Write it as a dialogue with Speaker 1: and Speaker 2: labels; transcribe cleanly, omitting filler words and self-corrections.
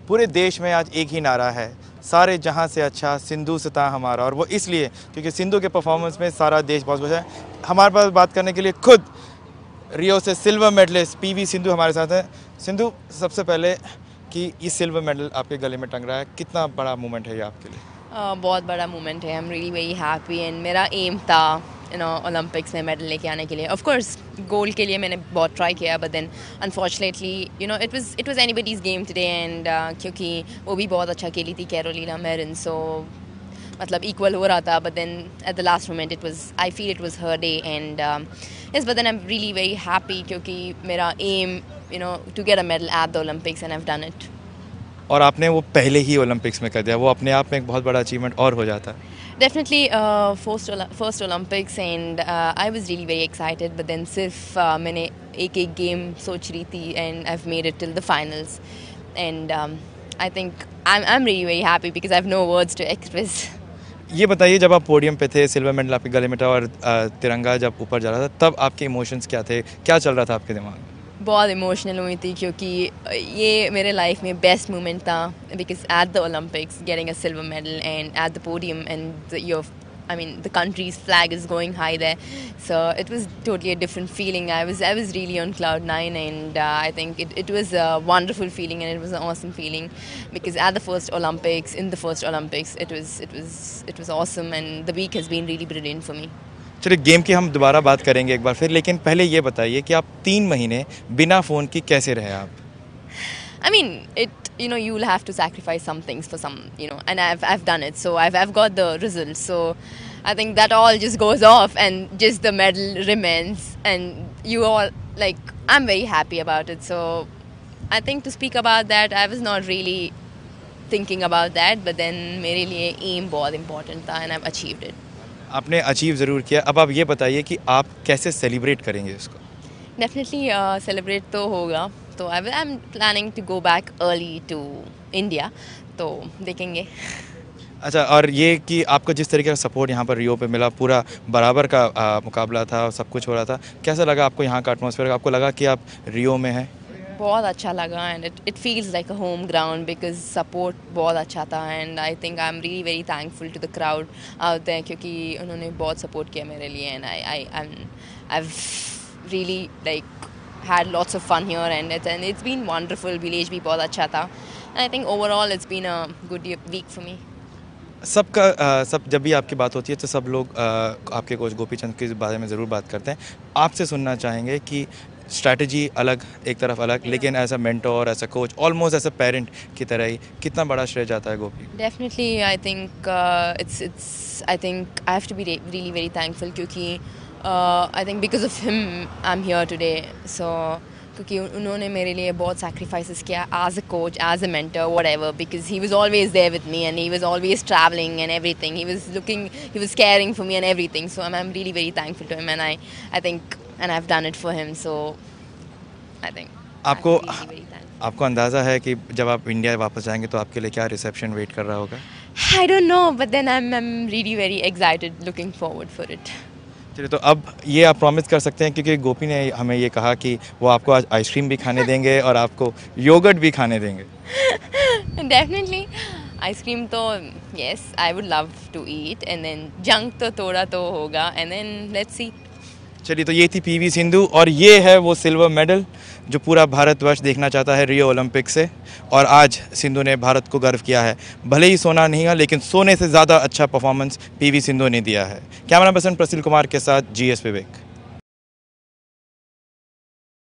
Speaker 1: पूरे देश में आज एक ही नारा है, सारे जहां से अच्छा सिंधु से था हमारा। और वो इसलिए क्योंकि सिंधु के परफॉर्मेंस में सारा देश बहुत खुश है। हमारे पास बात करने के लिए खुद रियो से सिल्वर मेडलिस्ट पीवी सिंधु हमारे साथ है। सिंधु, सबसे पहले कि ये सिल्वर मेडल आपके गले में टंग रहा है, कितना बड़ा मोमेंट है ये आपके लिए?
Speaker 2: बहुत बड़ा मोमेंट है। आई am really very happy and मेरा एम था ओलंपिक्स में मेडल लेके आने के लिए। ऑफ कोर्स गोल्ड के लिए मैंने बहुत ट्राई किया, but then unfortunately it was anybody's game today and क्योंकि वो भी बहुत अच्छा खेली थी कैरोलिना मैरिन, सो मतलब इक्वल हो रहा था, but then at the last moment I feel it was her day and yes, but then I am really very happy क्योंकि मेरा aim to get a medal at the Olympics and I have done it.
Speaker 1: और आपने वो पहले ही Olympics में कर दिया, वो अपने आप में एक बहुत बड़ा अचीवमेंट और हो जाता है।
Speaker 2: Definitely first Olympics and I was really very excited, but then सिर्फ मैंने एक गेम सोच रही थी and I've made it till the finals and I think I'm really very happy because I have no words to express.
Speaker 1: ये बताइए, जब आप पोडियम पे थे, सिल्वर मेडल आपके गले में था और तिरंगा जब ऊपर जा रहा था, तब आपके इमोशंस क्या थे, क्या चल रहा था आपके दिमाग में?
Speaker 2: बहुत इमोशनल हुई थी क्योंकि ये मेरे लाइफ में बेस्ट मोमेंट था because at the Olympics getting a silver medal and at the podium and the country's flag is going high there, so it was totally a different feeling. I was really on cloud nine and I think it was a wonderful feeling and it was an awesome feeling because at the first Olympics it was awesome and the week has been really brilliant for me.
Speaker 1: चलिए, game की हम दोबारा बात करेंगे एक बार फिर, लेकिन पहले ये बताइए कि आप 3 महीने बिना फ़ोन की कैसे रहे आप?
Speaker 2: I mean, you'll have to sacrifice some things for some, and I've done it. So I've got the results. So I think that all just goes off and just the medal remains. And you all, like, I'm very happy about it. So I think to speak about that, I was not really thinking about that. But then मेरे लिए aim बहुत important था and I've achieved it.
Speaker 1: आपने achieve ज़रूर किया। अब आप ये बताइए कि आप कैसे सेलिब्रेट करेंगे इसको?
Speaker 2: डेफिनेटली सेलिब्रेट तो होगा, तो I am planning to go back early to India, तो देखेंगे।
Speaker 1: अच्छा, और ये कि आपको जिस तरीके का सपोर्ट यहाँ पर रियो पे मिला, पूरा बराबर का मुकाबला था और सब कुछ हो रहा था, कैसा लगा आपको यहाँ का एटमॉस्फेयर? आपको लगा कि आप रियो में हैं?
Speaker 2: बहुत अच्छा लगा and it feels like a home ground because support बहुत अच्छा था and I think I am really very thankful to the crowd out there क्योंकि उन्होंने बहुत सपोर्ट किया मेरे लिए and I really like had lots of fun here and it's been wonderful. Village भी बहुत अच्छा था and I think overall it's been a good week for me.
Speaker 1: सब जब भी आपकी बात होती है तो सब लोग आपके कोच गोपीचंद के बारे में ज़रूर बात करते हैं। आपसे सुनना चाहेंगे कि स्ट्रैटेजी अलग, एक तरफ अलग, लेकिन as a mentor, as a coach, almost as a parent की तरह ही कितना बड़ा श्रेय जाता है Gopi?
Speaker 2: Definitely I think I think I have to be really very thankful क्योंकि I think because of him I am here today. So क्योंकि उन्होंने मेरे लिए बहुत सैक्रिफाइसेस किया as a coach, as a mentor, whatever, because he was always there with me and he was always travelling and everything, he was caring for me and everything, so I am really very thankful to him and I think and I've done it for him, so I think
Speaker 1: आपको अंदाज़ा है कि जब आप India वापस जाएंगे तो आपके लिए क्या रिसेप्शन वेट कर रहा होगा?
Speaker 2: I don't know, but then I'm really very excited, looking forward for it.
Speaker 1: चलिए, तो अब ये आप प्रॉमिस कर सकते हैं क्योंकि गोपी ने हमें ये कहा कि वो आपको आज आइसक्रीम भी खाने देंगे और आपको योगर्ट भी खाने देंगे।
Speaker 2: Definitely. आइसक्रीम तो yes, I would love to eat and then junk तो थोड़ा तो होगा and then let's see.
Speaker 1: चलिए, तो ये थी पीवी सिंधु और ये है वो सिल्वर मेडल जो पूरा भारतवर्ष देखना चाहता है रियो ओलंपिक से। और आज सिंधु ने भारत को गर्व किया है। भले ही सोना नहीं है, लेकिन सोने से ज़्यादा अच्छा परफॉर्मेंस पीवी सिंधु ने दिया है। कैमरा पर्सन प्रसिल कुमार के साथ GS विवेक।